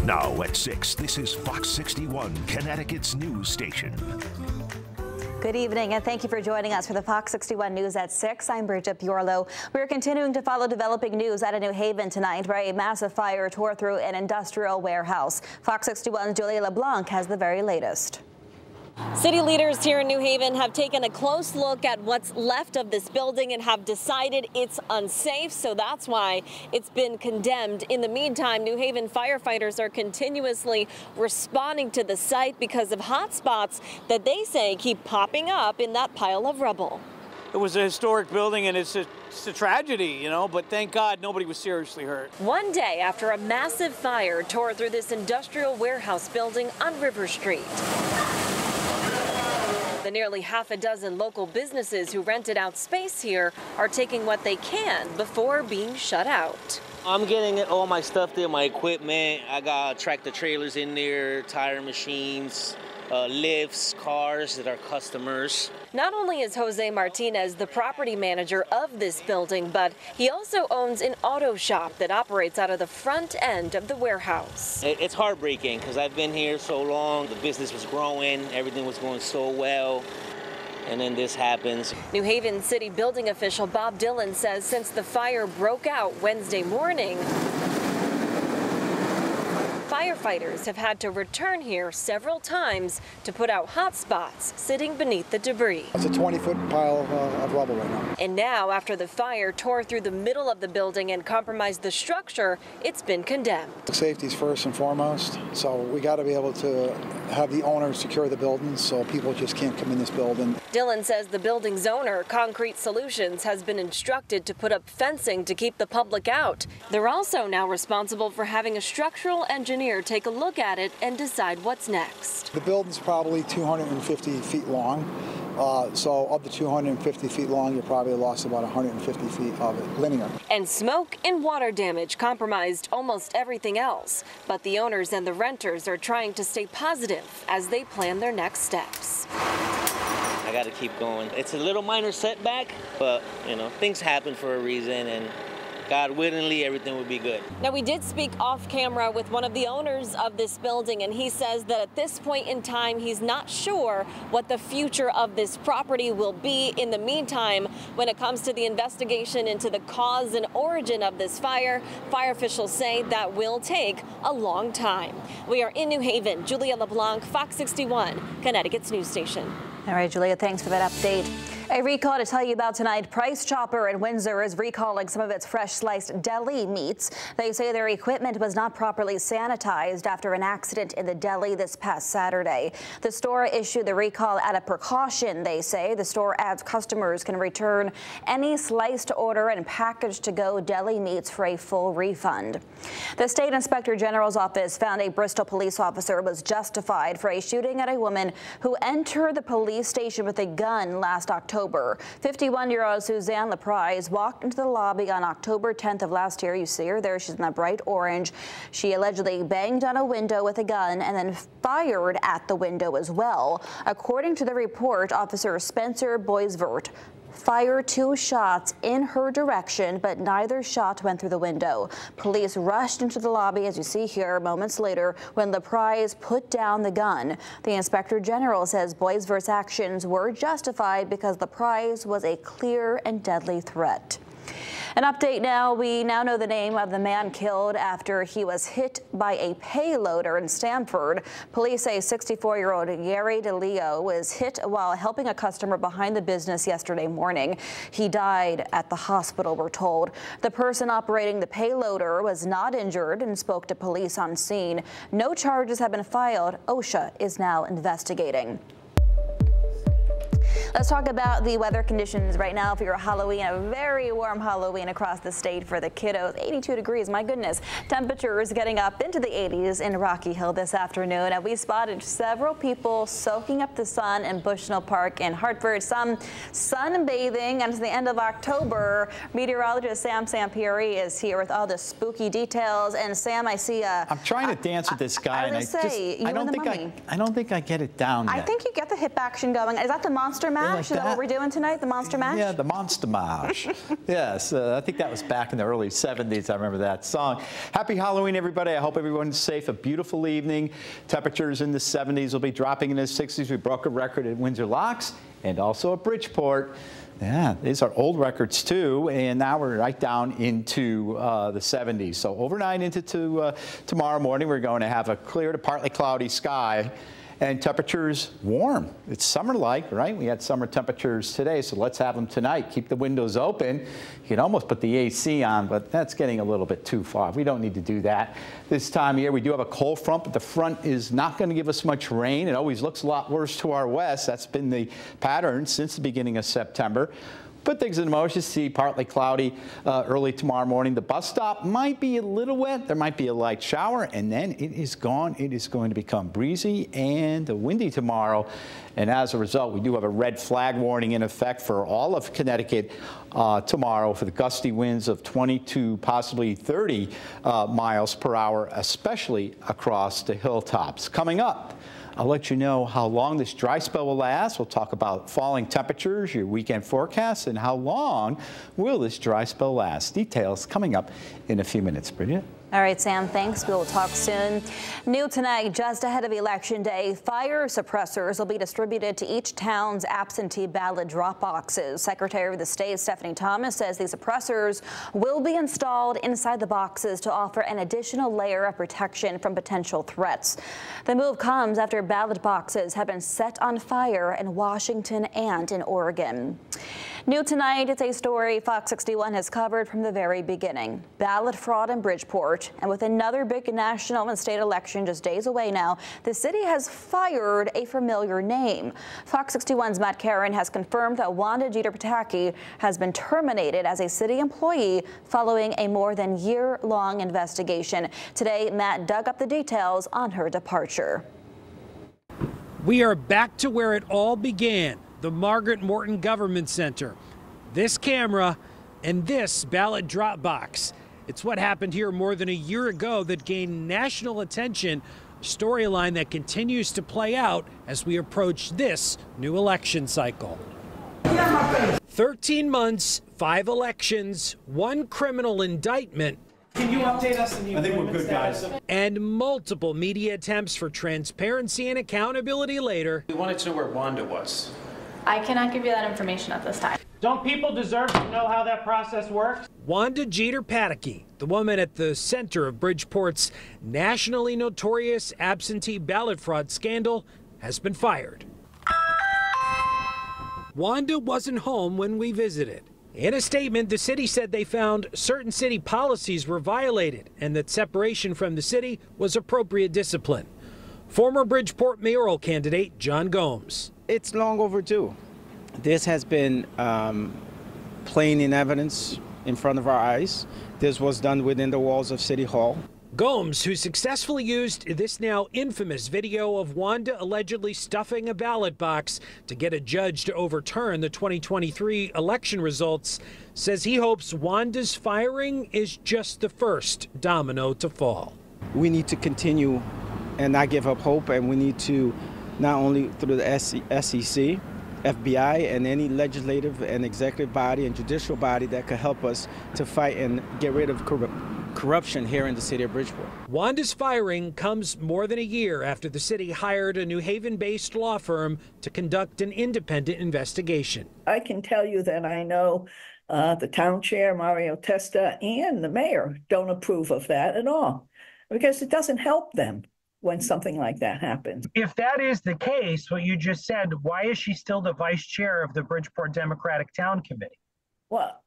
Now at 6, this is Fox 61, Connecticut's news station. Good evening, and thank you for joining us for the Fox 61 News at 6. I'm Bridgeport. We're continuing to follow developing news out of New Haven tonight, where a massive fire tore through an industrial warehouse. Fox 61's Julia LeBlanc has the very latest. City leaders here in New Haven have taken a close look at what's left of this building and have decided it's unsafe, so that's why it's been condemned. In the meantime, New Haven firefighters are continuously responding to the site because of hot spots that they say keep popping up in that pile of rubble. It was a historic building, and it's a tragedy, you know, but thank God nobody was seriously hurt. One day after a massive fire tore through this industrial warehouse building on River Street. The nearly half a dozen local businesses who rented out space here are taking what they can before being shut out. I'm getting all my stuff there, my equipment. I got tractor trailers in there, tire machines, lifts, cars that are customers. Not only is Jose Martinez the property manager of this building, but he also owns an auto shop that operates out of the front end of the warehouse. It's heartbreaking because I've been here so long. The business was growing, everything was going so well, and then this happens. New Haven City building official Bob Dillon says since the fire broke out Wednesday morning, firefighters have had to return here several times to put out hot spots sitting beneath the debris. It's a 20-foot pile of rubble right now. And now, after the fire tore through the middle of the building and compromised the structure, it's been condemned. Safety is first and foremost, so we got to be able to have the owner secure the building so people just can't come in this building. Dillon says the building's owner, Concrete Solutions, has been instructed to put up fencing to keep the public out. They're also now responsible for having a structural engineer take a look at it and decide what's next. The building's probably 250 feet long, so of the 250 feet long, you probably lost about 150 feet of it linear. And smoke and water damage compromised almost everything else. But the owners and the renters are trying to stay positive as they plan their next steps. I got to keep going. It's a little minor setback, but you know, things happen for a reason, and God willingly, everything will be good. Now, we did speak off camera with one of the owners of this building, and he says that at this point in time, he's not sure what the future of this property will be. In the meantime, when it comes to the investigation into the cause and origin of this fire, fire officials say that will take a long time. We are in New Haven. Julia LeBlanc, Fox 61, Connecticut's news station. All right, Julia, thanks for that update. A recall to tell you about tonight. Price Chopper in Windsor is recalling some of its fresh sliced deli meats. They say their equipment was not properly sanitized after an accident in the deli this past Saturday. The store issued the recall out of precaution, they say. The store adds customers can return any sliced order and packaged to-go deli meats for a full refund. The State Inspector General's office found a Bristol police officer was justified for a shooting at a woman who entered the police station with a gun last October. 51-year-old Suzanne LaPrise walked into the lobby on October 10th of last year. You see her there. She's in that bright orange. She allegedly banged on a window with a gun and then fired at the window as well. According to the report, Officer Spencer Boisvert fired 2 shots in her direction, but neither shot went through the window. Police rushed into the lobby, as you see here, moments later, when LaPrise put down the gun. The Inspector General says Boisvert's actions were justified because LaPrise was a clear and deadly threat. An update now. We now know the name of the man killed after he was hit by a payloader in Stamford. Police say 64-year-old Gary DeLeo was hit while helping a customer behind the business yesterday morning. He died at the hospital, we're told. The person operating the payloader was not injured and spoke to police on scene. No charges have been filed. OSHA is now investigating. Let's talk about the weather conditions right now for your Halloween. A very warm Halloween across the state for the kiddos. 82 degrees, my goodness. Temperatures getting up into the 80s in Rocky Hill this afternoon. And we spotted several people soaking up the sun in Bushnell Park in Hartford. Some sunbathing, and it's the end of October. Meteorologist Sam Sampieri is here with all the spooky details. And Sam, I see I'm trying to dance with this guy, and I don't think I get it down yet. I think you get the hip action going. Is that the monster mash? Mash? like Is that what we're doing tonight, the Monster Mash? Yeah, the Monster Mash. Yes, I think that was back in the early 70s. I remember that song. Happy Halloween, everybody. I hope everyone's safe. A beautiful evening. Temperatures in the 70s will be dropping in the 60s. We broke a record at Windsor Locks and also at Bridgeport. Yeah, these are old records too, and now we're right down into the 70s. So overnight into tomorrow morning, we're going to have a clear to partly cloudy sky. And temperatures warm. It's summer-like, right? We had summer temperatures today, so let's have them tonight. Keep the windows open. You can almost put the AC on, but that's getting a little bit too far. We don't need to do that this time of year. We do have a cold front, but the front is not going to give us much rain. It always looks a lot worse to our west. That's been the pattern since the beginning of September. Put things in motion, see partly cloudy early tomorrow morning. The bus stop might be a little wet. There might be a light shower, and then it is gone. It is going to become breezy and windy tomorrow. And as a result, we do have a red flag warning in effect for all of Connecticut tomorrow for the gusty winds of 20 to possibly 30 miles per hour, especially across the hilltops. Coming up, I'll let you know how long this dry spell will last. We'll talk about falling temperatures, your weekend forecasts, and how long will this dry spell last. Details coming up in a few minutes. Bridget? All right, Sam, thanks. We'll talk soon. New tonight, just ahead of Election Day, fire suppressors will be distributed to each town's absentee ballot drop boxes. Secretary of the State Stephanie Thomas says these suppressors will be installed inside the boxes to offer an additional layer of protection from potential threats. The move comes after ballot boxes have been set on fire in Washington and in Oregon. New tonight, it's a story Fox 61 has covered from the very beginning. Ballot fraud in Bridgeport, and with another big national and state election just days away now, the city has fired a familiar name. Fox 61's Matt Karen has confirmed that Wanda Jeter-Pataki has been terminated as a city employee following a more than year-long investigation. Today, Matt dug up the details on her departure. We are back to where it all began. The Margaret Morton Government Center. This camera and this ballot drop box. It's what happened here more than a year ago that gained national attention, a storyline that continues to play out as we approach this new election cycle. 13 months, 5 elections, 1 criminal indictment. Can you update us on the I think we're good, guys. And multiple media attempts for transparency and accountability later. We wanted to know where Wanda was. I cannot give you that information at this time. Don't people deserve to know how that process works? Wanda Jeter-Pataki, the woman at the center of Bridgeport's nationally notorious absentee ballot fraud scandal, has been fired. Wanda wasn't home when we visited. In a statement, the city said they found certain city policies were violated and that separation from the city was appropriate discipline. Former Bridgeport mayoral candidate John Gomes. It's long overdue. This has been plain in evidence in front of our eyes. This was done within the walls of City Hall. Gomes, who successfully used this now infamous video of Wanda allegedly stuffing a ballot box to get a judge to overturn the 2023 election results, says he hopes Wanda's firing is just the first domino to fall. We need to continue and not give up hope, and we need to not only through the SEC, FBI, and any legislative and executive body and judicial body that could help us to fight and get rid of corruption here in the city of Bridgeport. Wanda's firing comes more than a year after the city hired a New Haven-based law firm to conduct an independent investigation. I can tell you that I know the town chair, Mario Testa, and the mayor don't approve of that at all, because it doesn't help them when something like that happens. If that is the case, what you just said, why is she still the vice chair of the Bridgeport Democratic Town Committee? Well,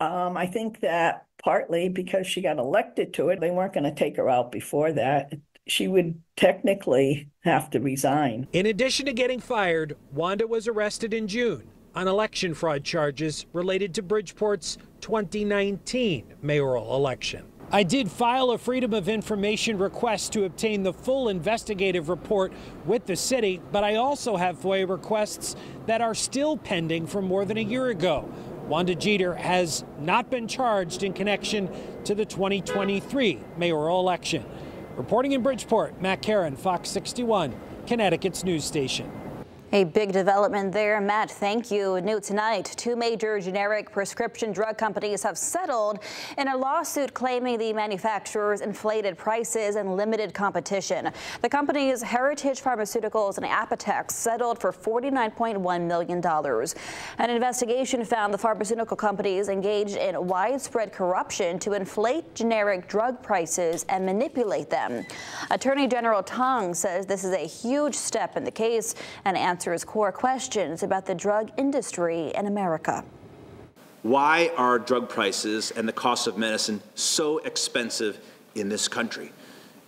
I think that partly because she got elected to it, they weren't going to take her out before that. She would technically have to resign. In addition to getting fired, Wanda was arrested in June on election fraud charges related to Bridgeport's 2019 mayoral election. I did file a Freedom of Information request to obtain the full investigative report with the city, but I also have FOIA requests that are still pending from more than a year ago. Wanda Jeter has not been charged in connection to the 2023 mayoral election. Reporting in Bridgeport, Matt Karen, Fox 61, Connecticut's news station. A big development there, Matt. Thank you. New tonight, two major generic prescription drug companies have settled in a lawsuit claiming the manufacturers inflated prices and limited competition. The companies Heritage Pharmaceuticals and Apotex settled for $49.1 million. An investigation found the pharmaceutical companies engaged in widespread corruption to inflate generic drug prices and manipulate them. Attorney General Tong says this is a huge step in the case and answers core questions about the drug industry in America. Why are drug prices and the cost of medicine so expensive in this country?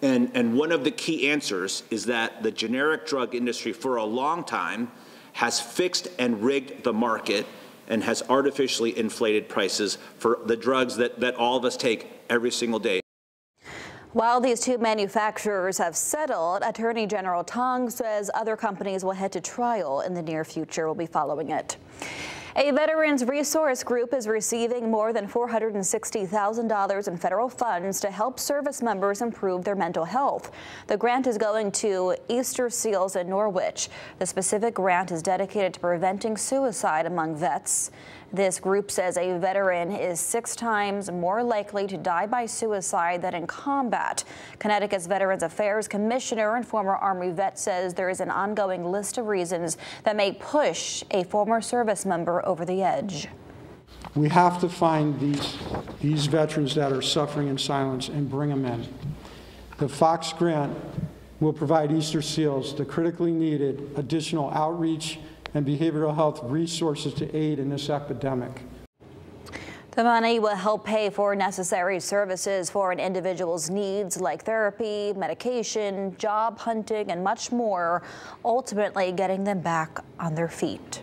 And one of the key answers is that the generic drug industry for a long time has fixed and rigged the market and has artificially inflated prices for the drugs that all of us take every single day. While these two manufacturers have settled, Attorney General Tong says other companies will head to trial in the near future. We'll be following it. A veterans resource group is receiving more than $460,000 in federal funds to help service members improve their mental health. The grant is going to Easter Seals in Norwich. The specific grant is dedicated to preventing suicide among vets. This group says a veteran is 6 times more likely to die by suicide than in combat. Connecticut's Veterans Affairs Commissioner and former Army vet says there is an ongoing list of reasons that may push a former service member over the edge. We have to find these veterans that are suffering in silence and bring them in. The Fox grant will provide Easter Seals the critically needed additional outreach and behavioral health resources to aid in this epidemic. The money will help pay for necessary services for an individual's needs like therapy, medication, job hunting, and much more, ultimately getting them back on their feet.